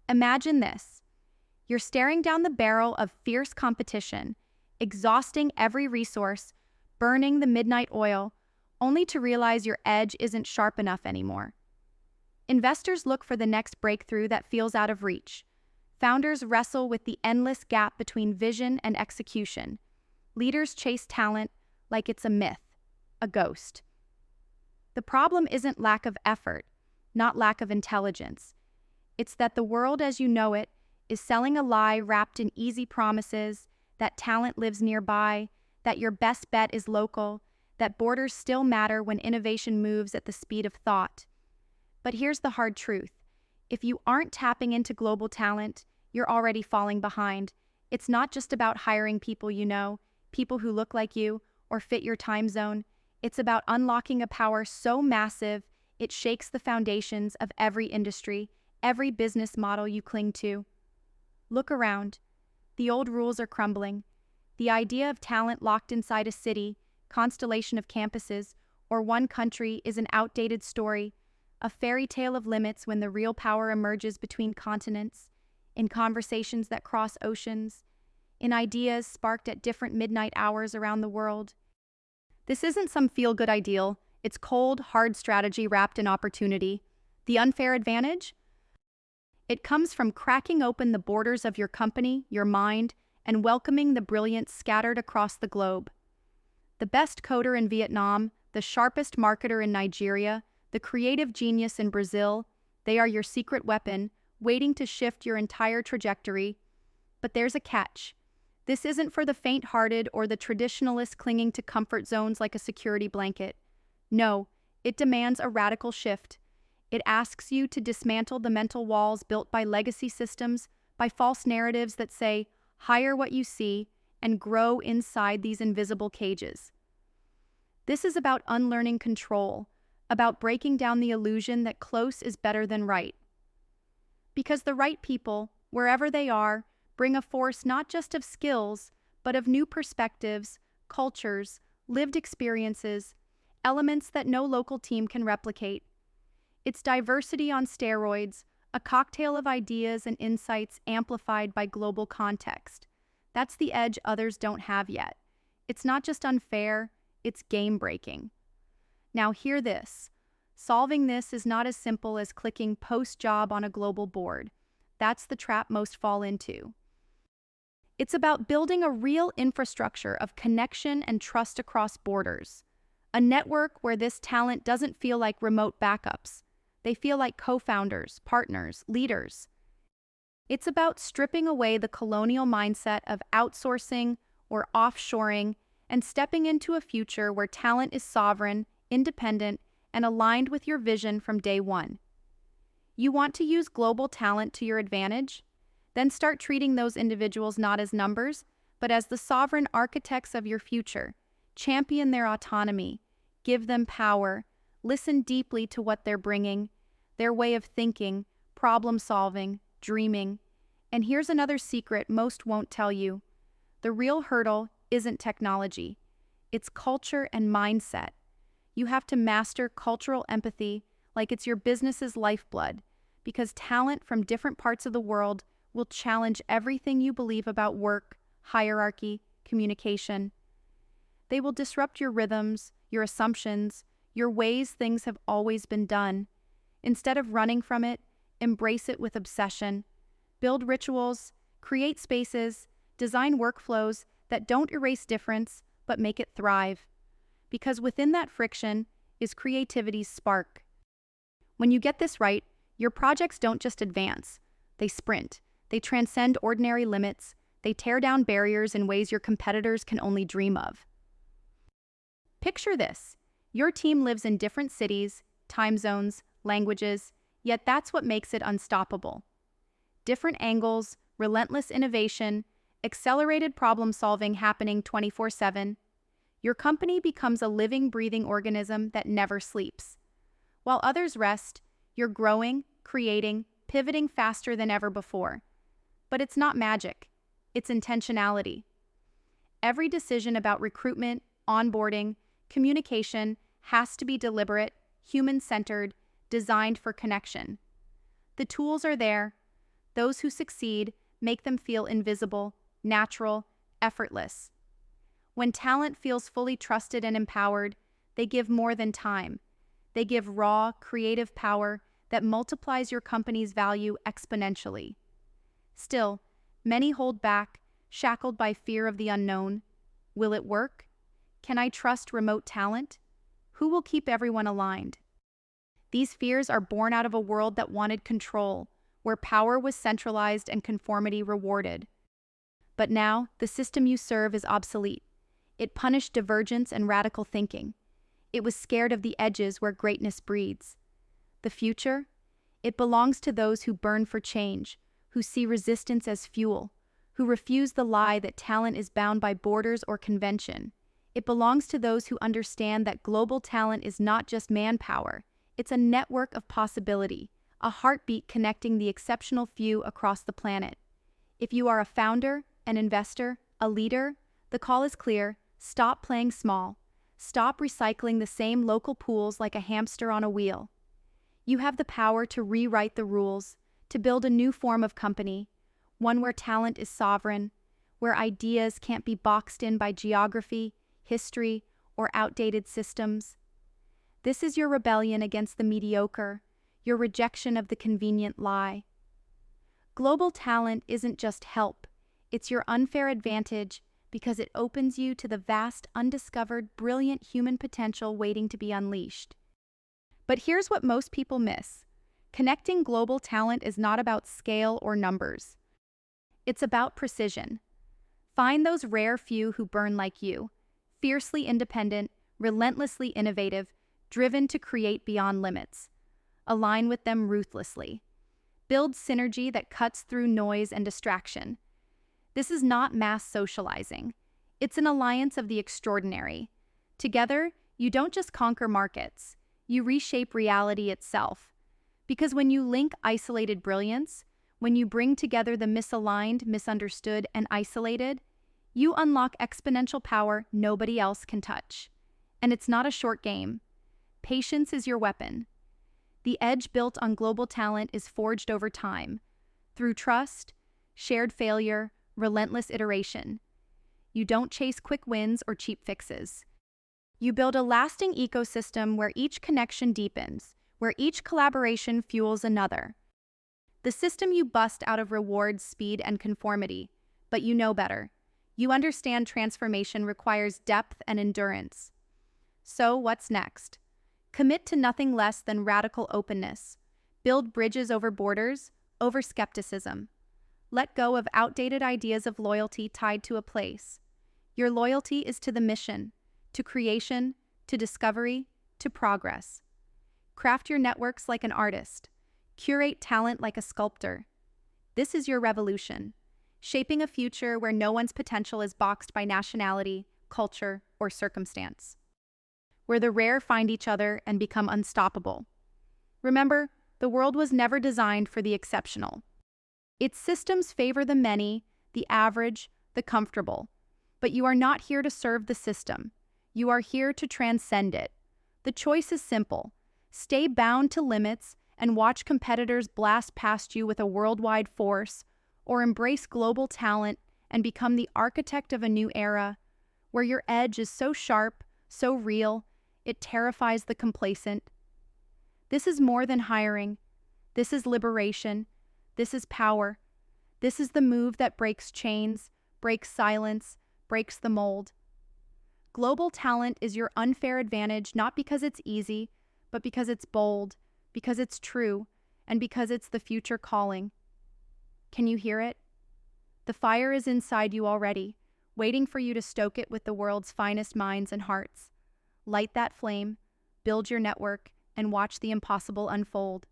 Imagine this. You're staring down the barrel of fierce competition, exhausting every resource, burning the midnight oil, only to realize your edge isn't sharp enough anymore. Investors look for the next breakthrough that feels out of reach. Founders wrestle with the endless gap between vision and execution. Leaders chase talent like it's a myth, a ghost. The problem isn't lack of effort, not lack of intelligence. It's that the world as you know it is selling a lie wrapped in easy promises, that talent lives nearby, that your best bet is local, that borders still matter when innovation moves at the speed of thought. But here's the hard truth. If you aren't tapping into global talent, you're already falling behind. It's not just about hiring people you know, people who look like you or fit your time zone. It's about unlocking a power so massive it shakes the foundations of every industry, every business model you cling to. Look around. The old rules are crumbling. The idea of talent locked inside a city, constellation of campuses, or one country is an outdated story, a fairy tale of limits when the real power emerges between continents, in conversations that cross oceans, in ideas sparked at different midnight hours around the world. This isn't some feel-good ideal, it's cold, hard strategy wrapped in opportunity. The unfair advantage? It comes from cracking open the borders of your company, your mind, and welcoming the brilliance scattered across the globe. The best coder in Vietnam, the sharpest marketer in Nigeria, the creative genius in Brazil, they are your secret weapon, waiting to shift your entire trajectory. But there's a catch. This isn't for the faint-hearted or the traditionalist clinging to comfort zones like a security blanket. No, it demands a radical shift. It asks you to dismantle the mental walls built by legacy systems, by false narratives that say, hire what you see, and grow inside these invisible cages. This is about unlearning control, about breaking down the illusion that close is better than right. Because the right people, wherever they are, bring a force not just of skills, but of new perspectives, cultures, lived experiences, elements that no local team can replicate. It's diversity on steroids, a cocktail of ideas and insights amplified by global context. That's the edge others don't have yet. It's not just unfair, it's game-breaking. Now hear this. Solving this is not as simple as clicking post job on a global board. That's the trap most fall into. It's about building a real infrastructure of connection and trust across borders. A network where this talent doesn't feel like remote backups. They feel like co-founders, partners, leaders. It's about stripping away the colonial mindset of outsourcing or offshoring and stepping into a future where talent is sovereign, independent, and aligned with your vision from day one. You want to use global talent to your advantage? Then start treating those individuals not as numbers, but as the sovereign architects of your future. Champion their autonomy, give them power, listen deeply to what they're bringing, their way of thinking, problem-solving, dreaming. And here's another secret most won't tell you. The real hurdle isn't technology. It's culture and mindset. You have to master cultural empathy like it's your business's lifeblood, because talent from different parts of the world will challenge everything you believe about work, hierarchy, communication. They will disrupt your rhythms, your assumptions, your ways things have always been done. Instead of running from it, embrace it with obsession. Build rituals, create spaces, design workflows that don't erase difference, but make it thrive. Because within that friction is creativity's spark. When you get this right, your projects don't just advance, they sprint. They transcend ordinary limits, they tear down barriers in ways your competitors can only dream of. Picture this. Your team lives in different cities, time zones, languages, yet that's what makes it unstoppable. Different angles, relentless innovation, accelerated problem-solving happening 24/7. Your company becomes a living, breathing organism that never sleeps. While others rest, you're growing, creating, pivoting faster than ever before. But it's not magic. It's intentionality. Every decision about recruitment, onboarding, communication has to be deliberate, human-centered, designed for connection. The tools are there. Those who succeed make them feel invisible, natural, effortless. When talent feels fully trusted and empowered, they give more than time. They give raw, creative power that multiplies your company's value exponentially. Still, many hold back, shackled by fear of the unknown. Will it work? Can I trust remote talent? Who will keep everyone aligned? These fears are born out of a world that wanted control, where power was centralized and conformity rewarded. But now, the system you serve is obsolete. It punished divergence and radical thinking. It was scared of the edges where greatness breeds. The future? It belongs to those who burn for change, who see resistance as fuel, who refuse the lie that talent is bound by borders or convention. It belongs to those who understand that global talent is not just manpower, it's a network of possibility, a heartbeat connecting the exceptional few across the planet. If you are a founder, an investor, a leader, the call is clear: stop playing small. Stop recycling the same local pools like a hamster on a wheel. You have the power to rewrite the rules, to build a new form of company, one where talent is sovereign, where ideas can't be boxed in by geography, history, or outdated systems. This is your rebellion against the mediocre, your rejection of the convenient lie. Global talent isn't just help, it's your unfair advantage because it opens you to the vast, undiscovered, brilliant human potential waiting to be unleashed. But here's what most people miss. Connecting global talent is not about scale or numbers. It's about precision. Find those rare few who burn like you, fiercely independent, relentlessly innovative, driven to create beyond limits. Align with them ruthlessly. Build synergy that cuts through noise and distraction. This is not mass socializing. It's an alliance of the extraordinary. Together, you don't just conquer markets, you reshape reality itself. Because when you link isolated brilliance, when you bring together the misaligned, misunderstood, and isolated, you unlock exponential power nobody else can touch. And it's not a short game. Patience is your weapon. The edge built on global talent is forged over time, through trust, shared failure, relentless iteration. You don't chase quick wins or cheap fixes. You build a lasting ecosystem where each connection deepens, where each collaboration fuels another. The system you bust out of rewards speed and conformity, but you know better. You understand transformation requires depth and endurance. So what's next? Commit to nothing less than radical openness. Build bridges over borders, over skepticism. Let go of outdated ideas of loyalty tied to a place. Your loyalty is to the mission, to creation, to discovery, to progress. Craft your networks like an artist. Curate talent like a sculptor. This is your revolution, shaping a future where no one's potential is boxed by nationality, culture, or circumstance. Where the rare find each other and become unstoppable. Remember, the world was never designed for the exceptional. Its systems favor the many, the average, the comfortable. But you are not here to serve the system. You are here to transcend it. The choice is simple. Stay bound to limits and watch competitors blast past you with a worldwide force, or embrace global talent and become the architect of a new era, where your edge is so sharp, so real, it terrifies the complacent. This is more than hiring. This is liberation. This is power. This is the move that breaks chains, breaks silence, breaks the mold. Global talent is your unfair advantage not because it's easy, but because it's bold, because it's true, and because it's the future calling. Can you hear it? The fire is inside you already, waiting for you to stoke it with the world's finest minds and hearts. Light that flame, build your network, and watch the impossible unfold.